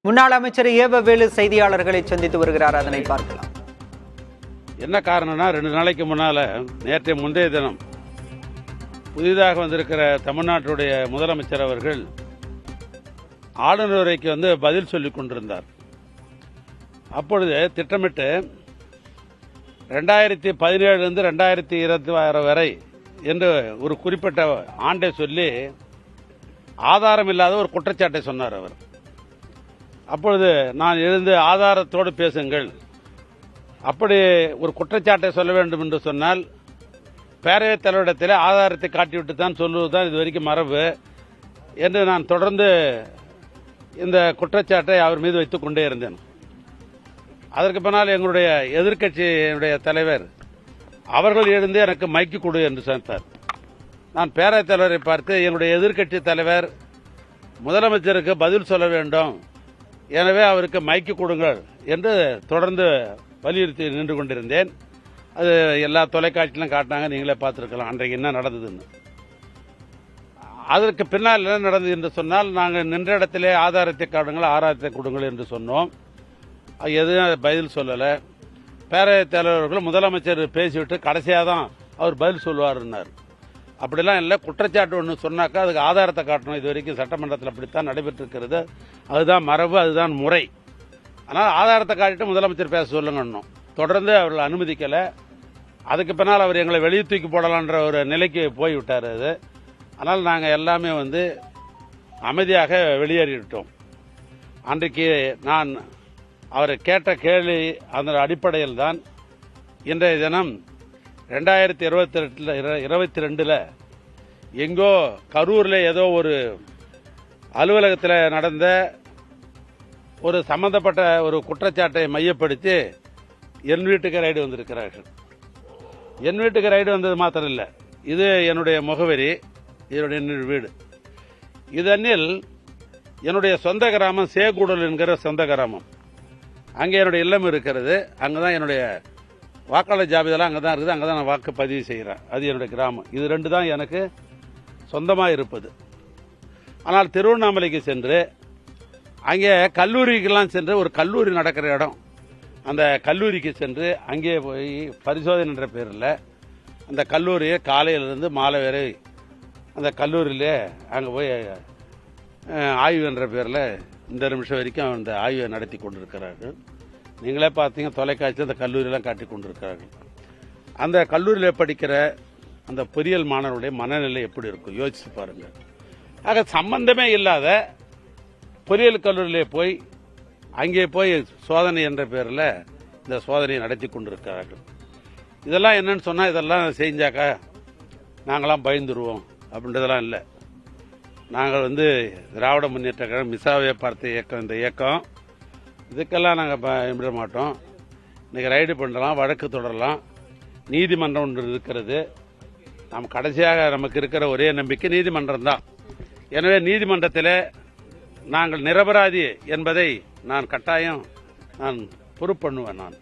முன்னாள் அமைச்சர் ஏவவேலு செய்தியாளர்களை சந்தித்து வருகிறார். அதனை பார்க்கலாம். என்ன காரணம்னா 2 நாளைக்கு முன்னால முந்தைய தினம் புதிதாக வந்திருக்கிற தமிழ்நாட்டுடைய முதலமைச்சர் அவர்கள் ஆளுநர் உரைக்கு பதில் சொல்லிக் கொண்டிருந்தார். அப்பொழுது திட்டமிட்டு 2017 2026 வரை என்று ஒரு குறிப்பிட்ட ஆண்டை சொல்லி ஆதாரம் இல்லாத ஒரு குற்றச்சாட்டை சொன்னார் அவர். அப்பொழுது நான் எழுந்து ஆதாரத்தோடு பேசுங்கள், அப்படி ஒரு குற்றச்சாட்டை சொல்ல வேண்டும் என்று சொன்னால் பேரவைத் தலைவரிடத்தில் ஆதாரத்தை காட்டிவிட்டு தான் சொல்லுவதுதான் இதுவரைக்கும் மரபு என்று நான் தொடர்ந்து இந்த குற்றச்சாட்டை அவர் மீது வைத்துக் கொண்டே இருந்தேன். அதற்கு பின்னால் எங்களுடைய எதிர்க்கட்சியினுடைய தலைவர் அவர்கள் எழுந்து எனக்கு மைக்கு கொடு என்று சொன்னார். நான் பேரவைத் தலைவரை பார்த்து எங்களுடைய எதிர்க்கட்சி தலைவர் முதலமைச்சருக்கு பதில் சொல்ல வேண்டும், எனவே அவருக்கு மைக்கு கொடுங்கள் என்று தொடர்ந்து வலியுறுத்தி நின்று கொண்டிருந்தேன். அது எல்லா தொலைக்காட்சியிலும் காட்டினாங்க, நீங்களே பார்த்துருக்கலாம் அன்றைக்கு என்ன நடந்ததுன்னு. அதற்கு பின்னால் என்ன நடந்தது என்று சொன்னால், நாங்கள் நின்ற இடத்திலே ஆதாரத்தை காட்டுங்கள், ஆதாரத்தை கொடுங்கள் என்று சொன்னோம். எதுவும் பதில் சொல்லலை. பேரவைத் தலைவர்கள் முதலமைச்சர் பேசிவிட்டு கடைசியாக தான் அவர் பதில் சொல்லுவார்னார். அப்படிலாம் இல்லை, குற்றச்சாட்டு ஒன்று சொன்னாக்கா அதுக்கு ஆதாரத்தை காட்டணும். இது வரைக்கும் சட்டமன்றத்தில் அப்படித்தான் நடைபெற்றிருக்கிறது, அதுதான் மரபு, அதுதான் முறை. ஆனால் ஆதாரத்தை காட்டிட்டு முதலமைச்சர் பேச சொல்லுங்கன்னும் தொடர்ந்து அவர்கள் அனுமதிக்கலை. அதுக்கு பின்னால் அவர் எங்களை வெளியே தூக்கி போடலான்ற ஒரு நிலைக்கு போய்விட்டார். அது ஆனால் நாங்கள் எல்லாமே அமைதியாக வெளியேறிவிட்டோம். அன்றைக்கு நான் அவர் கேட்ட கேள்வி அந்த அடிப்படையில் தான் இன்றைய தினம் 2022 எங்கோ கரூரில் ஏதோ ஒரு அலுவலகத்தில் நடந்த ஒரு சம்பந்தப்பட்ட ஒரு குற்றச்சாட்டை மையப்படுத்தி என் வீட்டுக்கு ரைடு வந்திருக்கிறார்கள். என் வீட்டுக்கு ரைடு வந்தது மாத்திரம் இல்லை, இது என்னுடைய முகவரி, என்னுடைய வீடு. இதனில் என்னுடைய சொந்த கிராமம் சேகூடல் என்கிற சொந்த கிராமம். அங்கே என்னுடைய இல்லம் இருக்கிறது. அங்கதான் என்னுடைய வாக்காளர் ஜாபிதெல்லாம் அங்கே தான் இருக்குது. அங்கே தான் நான் வாக்கு பதிவு செய்கிறேன். அது என்னுடைய கிராமம். இது 2 தான் எனக்கு சொந்தமாக இருப்பது. ஆனால் திருவண்ணாமலைக்கு சென்று அங்கே கல்லூரிக்கெல்லாம் சென்று, ஒரு கல்லூரி நடக்கிற இடம், அந்த கல்லூரிக்கு சென்று அங்கே போய் பரிசோதனை என்ற பேரில் அந்த கல்லூரியை காலையிலிருந்து மாலை வரை அந்த கல்லூரியிலே அங்கே போய் ஆய்வு என்ற பேரில் இந்த நிமிஷம் வரைக்கும் அந்த ஆய்வை நடத்தி கொண்டிருக்கிறார்கள். நீங்களே பார்த்தீங்க தொலைக்காட்சியில் அந்த கல்லூரியெல்லாம் காட்டி கொண்டிருக்கிறார்கள். அந்த கல்லூரியில் படிக்கிற அந்த பொறியியல் மாணவருடைய மனநிலை எப்படி இருக்கும் யோசிச்சு பாருங்க. ஆக சம்பந்தமே இல்லாத பொறியியல் கல்லூரியிலே போய் அங்கே போய் சோதனை என்ற பேரில் இந்த சோதனையை நடத்தி கொண்டிருக்கிறார்கள். இதெல்லாம் என்னன்னு சொன்னால், இதெல்லாம் செஞ்சாக்கா நாங்களாம் பயந்துருவோம் அப்படின்றதெல்லாம் இல்லை. நாங்கள் திராவிட முன்னேற்ற கழகம் மிசாவை பார்த்த இயக்கம், இந்த இயக்கம் இதுக்கெல்லாம் நாங்கள் பயப்பட மாட்டோம். இன்னைக்கு ரைடு பண்ணலாம், வழக்கு தொடரலாம், நீதிமன்றம் ஒன்று இருக்கிறது. நாம் கடைசியாக நமக்கு இருக்கிற ஒரே நம்பிக்கை நீதிமன்றம் தான். எனவே நீதிமன்றத்தில் நாங்கள் நிரபராதி என்பதை நான் கட்டாயம் பொறுப்பு பண்ணுவேன்.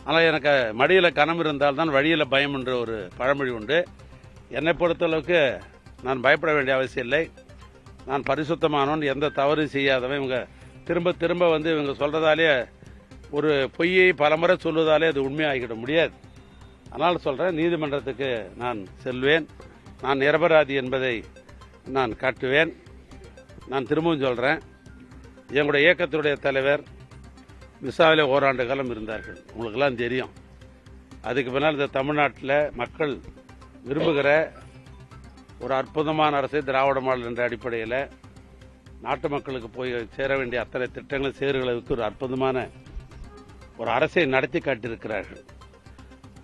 ஆனால் எனக்கு மடியில் கனம் இருந்தால்தான் வழியில் பயம் என்ற ஒரு பழமொழி உண்டு. என்னை பொறுத்தளவுக்கு நான் பயப்பட வேண்டிய அவசியம் இல்லை. நான் பரிசுத்தமானவன், எந்த தவறும் செய்யாதவன். இவங்க திரும்ப திரும்ப இவங்க சொல்றதாலே, ஒரு பொய்யை பலமுறை சொல்வதாலே அது உண்மையாகிட முடியாது. அதனால் சொல்றேன், நீதிமன்றத்துக்கு நான் செல்வேன், நான் நிரபராதி என்பதை நான் காட்டுவேன். நான் திரும்பவும் சொல்றேன், எங்களுடைய இயக்கத்துடைய தலைவர் மிசாவிலே ஓராண்டு காலம் இருந்தார்கள், உங்களுக்கெல்லாம் தெரியும். அதுக்கு பின்னால் இந்த தமிழ்நாட்டில் மக்கள் விரும்புகிற ஒரு அற்புதமான அரசை திராவிட மாடல் என்ற அடிப்படையில் நாட்டு மக்களுக்கு போய் சேர வேண்டிய அத்தனை திட்டங்களை சேருகளுக்கு ஒரு அற்புதமான ஒரு அரசை நடத்தி காட்டியிருக்கிறார்கள்.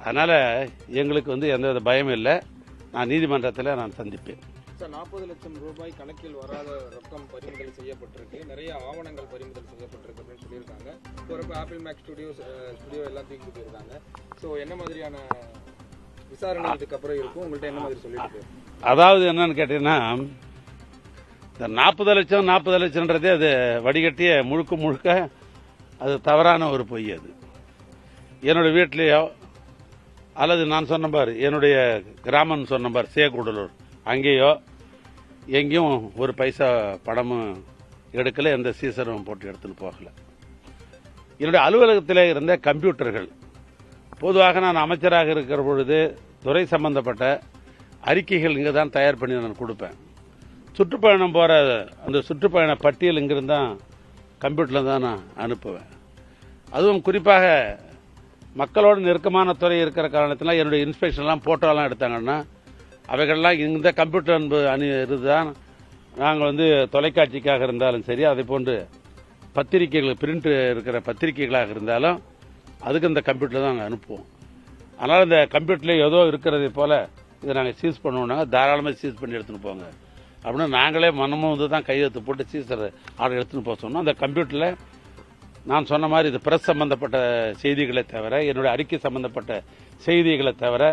அதனால எங்களுக்கு எந்த பயம் இல்லை. நான் நீதிமன்றத்தில் நான் சந்திப்பேன். 40 லட்சம் ரூபாய் கணக்கில் வராத ரொக்கம் பறிமுதல் செய்யப்பட்டிருக்கு, நிறைய ஆவணங்கள் பறிமுதல் செய்யப்பட்டிருக்கு அப்படின்னு சொல்லியிருக்காங்க. ஒரு ஆப்பிள் மேக் ஸ்டுடியோ எல்லாத்தையும் கொடுத்துருக்காங்க. ஸோ என்ன மாதிரியான விசாரணை இதுக்கப்புறம் இருக்கும், உங்கள்கிட்ட என்ன மாதிரி சொல்லிட்டு? அதாவது என்னன்னு கேட்டீங்கன்னா, இந்த 40 லட்சம்ன்றதே அது வடிகட்டிய முழுக்க அது தவறான ஒரு பொய். அது என்னுடைய வீட்டிலேயோ அல்லது நான் சொன்ன பார் என்னுடைய கிராமம் சொன்ன பார் சேகூடலூர், அங்கேயோ எங்கேயும் ஒரு பைசா பணமும் எடுக்கல, எந்த சீசரும் போட்டு எடுத்துன்னு போகல. என்னுடைய அலுவலகத்தில் இருந்த கம்ப்யூட்டர்கள் பொதுவாக நான் அமைச்சராக இருக்கிற பொழுது துறை சம்பந்தப்பட்ட அறிக்கைகள் இங்கே தான் தயார் பண்ணி நான் கொடுப்பேன். சுற்றுப்பயணம் போகிற அந்த சுற்றுப்பயண பட்டியல் இங்கிருந்து தான் கம்ப்யூட்டரில் தான் நான் அனுப்புவேன். அதுவும் குறிப்பாக மக்களோட நெருக்கமான துறை இருக்கிற காரணத்தில் என்னுடைய இன்ஸ்பெக்ஷன்லாம் ஃபோட்டோலாம் எடுத்தாங்கன்னா அவைகள்லாம் இந்த கம்ப்யூட்டர் இருந்து தான் நாங்கள் தொலைக்காட்சிக்காக இருந்தாலும் சரி, அதே போன்று பத்திரிகைகள் பிரிண்ட் இருக்கிற பத்திரிகைகளாக இருந்தாலும் அதுக்கு இந்த கம்ப்யூட்டர் தான் நாங்கள் அனுப்புவோம். அதனால் இந்த கம்ப்யூட்டரில் ஏதோ இருக்கிறதை போல இதை நாங்கள் சீஸ் பண்ணுவோம்னாங்க, தாராளமாக சீஸ் பண்ணி எடுத்துன்னு போங்க அப்படின்னு நாங்களே மனமும் தான் கையெழுத்து போட்டு சீசர் ஆர்டர் எடுத்துன்னு போக சொன்னோம். அந்த கம்ப்யூட்டரில் நான் சொன்ன மாதிரி இது பிரஸ் சம்பந்தப்பட்ட செய்திகளை தவிர, என்னுடைய அறிக்கை சம்பந்தப்பட்ட செய்திகளை தவிர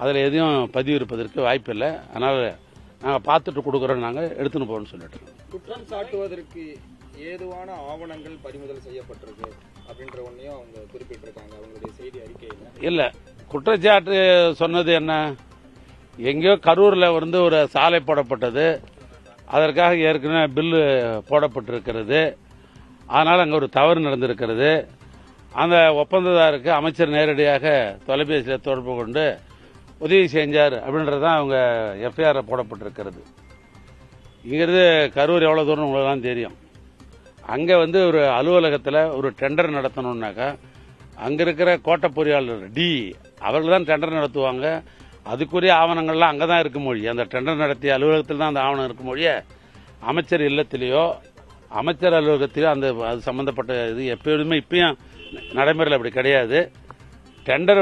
அதில் எதையும் பதிவு இருப்பதற்கு வாய்ப்பு இல்லை. அதனால் நாங்கள் பார்த்துட்டு கொடுக்குறோம், நாங்கள் எடுத்துன்னு போகணும்னு சொல்லிட்டு குற்றம் சாட்டுவதற்கு ஏதுவான ஆவணங்கள் பறிமுதல் செய்யப்பட்டிருக்கு அப்படின்ற ஒன்றையும் அவங்க குறிப்பிட்டிருக்காங்க அவங்களுடைய செய்தி அறிக்கையில். இல்லை, குற்றச்சாட்டு சொன்னது என்ன, எங்கேயோ கரூரில் ஒரு சாலை போடப்பட்டது, அதற்காக ஏற்கனவே பில்லு போடப்பட்டிருக்கிறது, அதனால் அங்கே ஒரு தவறு நடந்திருக்கிறது. அந்த ஒப்பந்ததாருக்கு அமைச்சர் நேரடியாக தொலைபேசியில் தொடர்பு கொண்டு உதவி செஞ்சார் அப்படின்றது தான் அவங்க எஃப்ஐஆர் போடப்பட்டிருக்கிறது. இங்கிருந்து கரூர் எவ்வளோ தூரம் உங்களுக்கு தான் தெரியும். அங்கே ஒரு அலுவலகத்தில் ஒரு டெண்டர் நடத்தணும்னாக்கா அங்கே இருக்கிற கோட்ட பொறியாளர் டி அவர்கள் தான் டெண்டர் நடத்துவாங்க. அதுக்குரிய ஆவணங்கள்லாம் அங்கே தான் இருக்கும் மொழி, அந்த டெண்டர் நடத்திய அலுவலகத்தில் தான் அந்த ஆவணம் இருக்கும் மொழியே அமைச்சர் இல்லத்திலேயோ அமைச்சர் அலுவலகத்திலேயோ அது சம்பந்தப்பட்ட இது எப்போதுமே இப்பயும் நடைமுறையில் அப்படி கிடையாது. டெண்டர்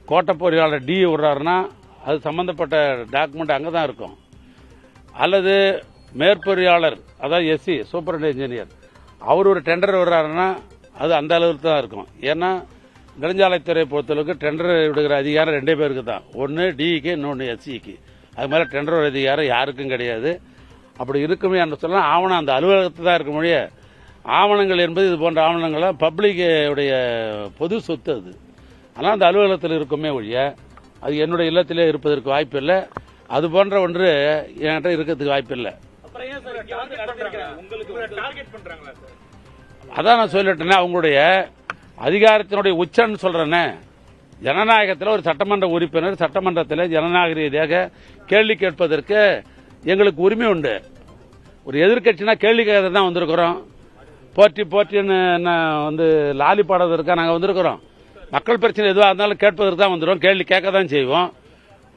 கோட்ட பொறியாளர் டி விடுறாருன்னா அது சம்பந்தப்பட்ட டாக்குமெண்ட் அங்கே தான் இருக்கும். அல்லது மேற்பொறியாளர் அதாவது எஸ்சி சூப்பரண்ட் இன்ஜினியர் அவர் ஒரு டெண்டர் விடுறாருன்னா அது அந்த அளவுக்கு தான் இருக்கும். ஏன்னா நெடுஞ்சாலைத்துறை பொறுத்தளவுக்கு டெண்டர் விடுகிற அதிகாரம் 2 பேருக்கு தான், ஒன்று டிக்கு இன்னொன்று எஸ்சிக்கு. அது மாதிரி டெண்டர் அதிகாரம் யாருக்கும் கிடையாது. அப்படி இருக்குமே என்று சொன்னால் ஆவணம் அந்த அலுவலகத்தில் தான் இருக்க முடிய, ஆவணங்கள் என்பது இது போன்ற ஆவணங்கள்லாம் பப்ளிக்குடைய பொது சொத்து. அது ஆனால் அந்த அலுவலகத்தில் இருக்குமே ஒழிய அது என்னுடைய இல்லத்திலே இருப்பதற்கு வாய்ப்பு இல்லை. அது போன்ற ஒன்று என்கிட்ட இருக்கிறதுக்கு வாய்ப்பு இல்லை. அதான் நான் சொல்லிட்டேனே, அவங்களுடைய அதிகாரத்தினுடைய உச்சன்னு சொல்றேனே. ஜனநாயகத்தில் ஒரு சட்டமன்ற உறுப்பினர் சட்டமன்றத்தில் ஜனநாயக ரீதியாக கேள்வி கேட்பதற்கு எங்களுக்கு உரிமை உண்டு. ஒரு எதிர்கட்சினா கேள்வி கேட்க தான் வந்திருக்கிறோம். போற்றின்னு லாலி பாடுவதற்காக நாங்கள் வந்திருக்கிறோம். மக்கள் பிரச்சனை எதுவாக இருந்தாலும் கேட்பதற்கு தான் வந்துடும், கேள்வி கேட்க தான் செய்வோம்.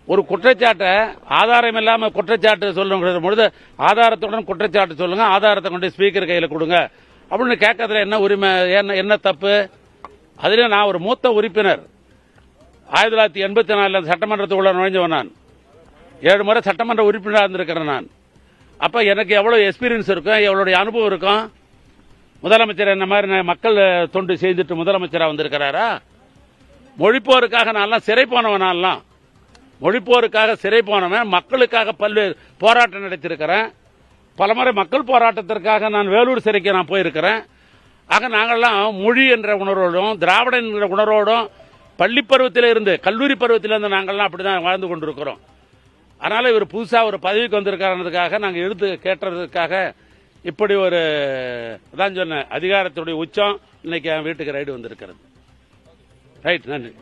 ஒரு குற்றச்சாட்டை ஆதாரம் இல்லாமல் குற்றச்சாட்டு சொல்லுங்கிற பொழுது ஆதாரத்துடன் குற்றச்சாட்டு சொல்லுங்க, ஆதாரத்தை கொண்டு ஸ்பீக்கர் கையில் கொடுங்க அப்படின்னு கேட்கறதுல என்ன உரிமை, என்ன தப்பு? அதுலேயும் நான் ஒரு மூத்த உறுப்பினர், 1984 சட்டமன்றத்துக்குள்ள நுழைஞ்சவன் நான். 7 முறை சட்டமன்ற உறுப்பினராக இருந்திருக்கிறேன் நான். அப்ப எனக்கு எவ்வளவு எக்ஸ்பீரியன்ஸ் இருக்கும், எவ்வளவு அனுபவம் இருக்கும். முதலமைச்சர் என்ன மாதிரி மக்கள் தொண்டு செய்துட்டு முதலமைச்சராக வந்திருக்கிறாரா? மொழிப்போருக்காக நான் சிறை போனவன், மொழிப்போருக்காக சிறை போனவன், மக்களுக்காக பல்வேறு போராட்டம் நடத்தியிருக்கிறேன். பலமுறை மக்கள் போராட்டத்திற்காக நான் வேலூர் சிறைக்கு நான் போயிருக்கிறேன். ஆக நாங்கள்லாம் மொழி என்ற உணர்வோடும் திராவிடன் என்ற உணர்வோடும் பள்ளி பருவத்தில் இருந்து கல்லூரி பருவத்திலிருந்து நாங்கள்லாம் அப்படிதான் வாழ்ந்து கொண்டிருக்கிறோம். அதனால இவர் புதுசா ஒரு பதவிக்கு வந்திருக்காரதுக்காக நாங்கள் எடுத்து கேட்டதுக்காக இப்படி ஒரு அதான் சொன்ன அதிகாரத்துடைய உச்சம் இன்னைக்கு என் வீட்டுக்கு ரைடு வந்திருக்கிறது. ரைட், நன்றி.